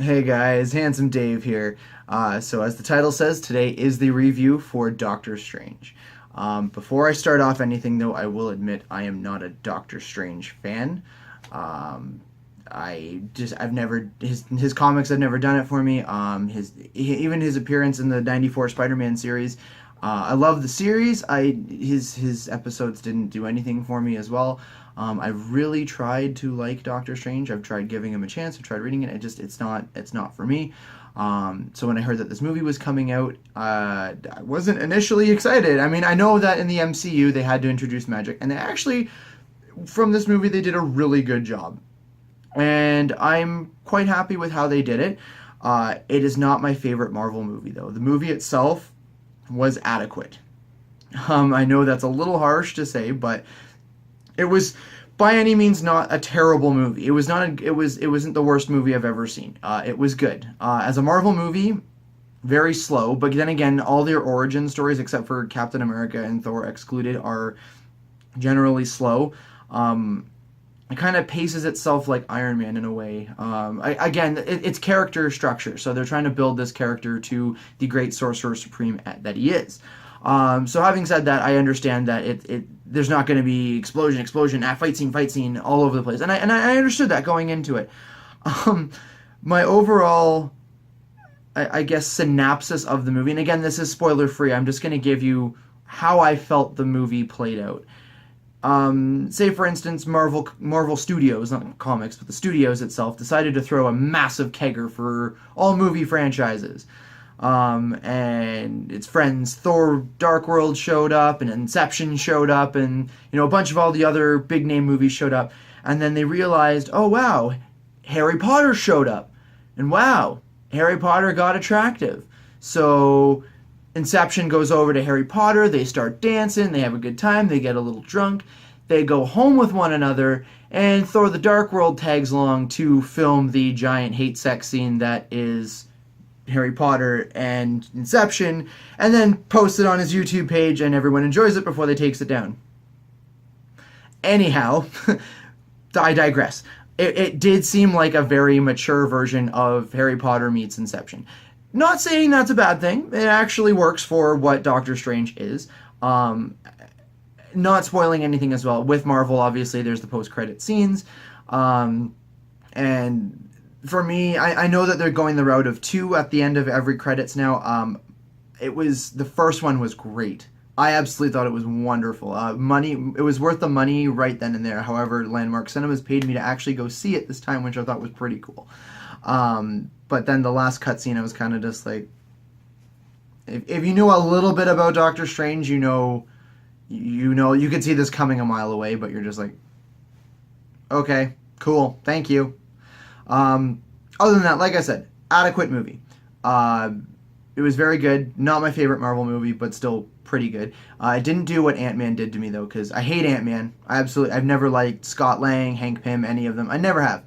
Hey guys, Handsome Dave here. So as the title says, today is the review for Doctor Strange. Before I start off anything though, I will admit I am not a Doctor Strange fan. I've never, his comics have never done it for me. Even his appearance in the 94 Spider-Man series. I love the series. His episodes didn't do anything for me as well. I've really tried to like Doctor Strange. I've tried giving him a chance. I've tried reading it. It's not for me. So when I heard that this movie was coming out, I wasn't initially excited. I mean, I know that in the MCU they had to introduce magic, and they actually, from this movie, they did a really good job. And I'm quite happy with how they did it. It is not my favorite Marvel movie, though. The movie itself was adequate. I know that's a little harsh to say, but it was by any means not a terrible movie. It wasn't the worst movie I've ever seen. It was good. As a Marvel movie, very slow, but then again, all their origin stories, except for Captain America and Thor excluded, are generally slow. It kind of paces itself like Iron Man in a way. It's character structure, so they're trying to build this character to the great Sorcerer Supreme that he is. So having said that, I understand that there's not going to be explosion, fight scene all over the place, and I understood that going into it. My overall, I guess, synopsis of the movie, and again, this is spoiler free. I'm just going to give you how I felt the movie played out. Say for instance, Marvel Studios, not comics, but the studios itself, decided to throw a massive kegger for all movie franchises. And its friends, Thor Dark World showed up, and Inception showed up, and a bunch of all the other big name movies showed up. And then they realized, oh wow, Harry Potter showed up, and wow, Harry Potter got attractive. So Inception goes over to Harry Potter, they start dancing, they have a good time, they get a little drunk, they go home with one another, and Thor the Dark World tags along to film the giant hate sex scene that is Harry Potter and Inception, and then posts it on his YouTube page, and everyone enjoys it before they takes it down. Anyhow, I digress. It did seem like a very mature version of Harry Potter meets Inception. Not saying that's a bad thing. It actually works for what Doctor Strange is. Not spoiling anything as well. With Marvel, obviously, there's the post-credit scenes. And for me, I know that they're going the route of 2 at the end of every credits now. The first one was great. I absolutely thought it was wonderful. It was worth the money right then and there. However, Landmark Cinemas paid me to actually go see it this time, which I thought was pretty cool. But then the last cutscene, I was kind of just like, if you knew a little bit about Doctor Strange, you could see this coming a mile away, but you're just like, okay, cool, thank you. Other than that, like I said, adequate movie. It was very good. Not my favorite Marvel movie, but still pretty good. It didn't do what Ant-Man did to me, though, because I hate Ant-Man. I've never liked Scott Lang, Hank Pym, any of them. I never have.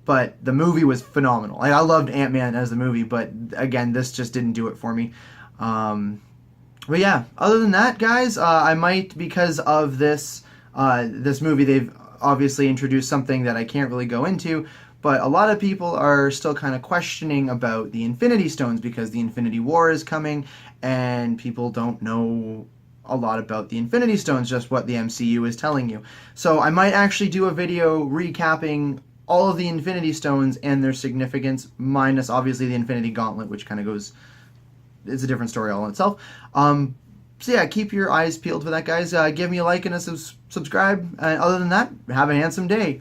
But the movie was phenomenal. I loved Ant-Man as the movie, but again, this just didn't do it for me. But yeah, other than that, guys, I might, because of this movie, they've obviously introduced something that I can't really go into, but a lot of people are still kind of questioning about the Infinity Stones because the Infinity War is coming, and people don't know a lot about the Infinity Stones, just what the MCU is telling you. So I might actually do a video recapping all of the Infinity Stones and their significance, minus obviously the Infinity Gauntlet, which kind of goes, it's a different story all in itself. So yeah, keep your eyes peeled for that, guys. Give me a like and a subscribe. And other than that, have a handsome day.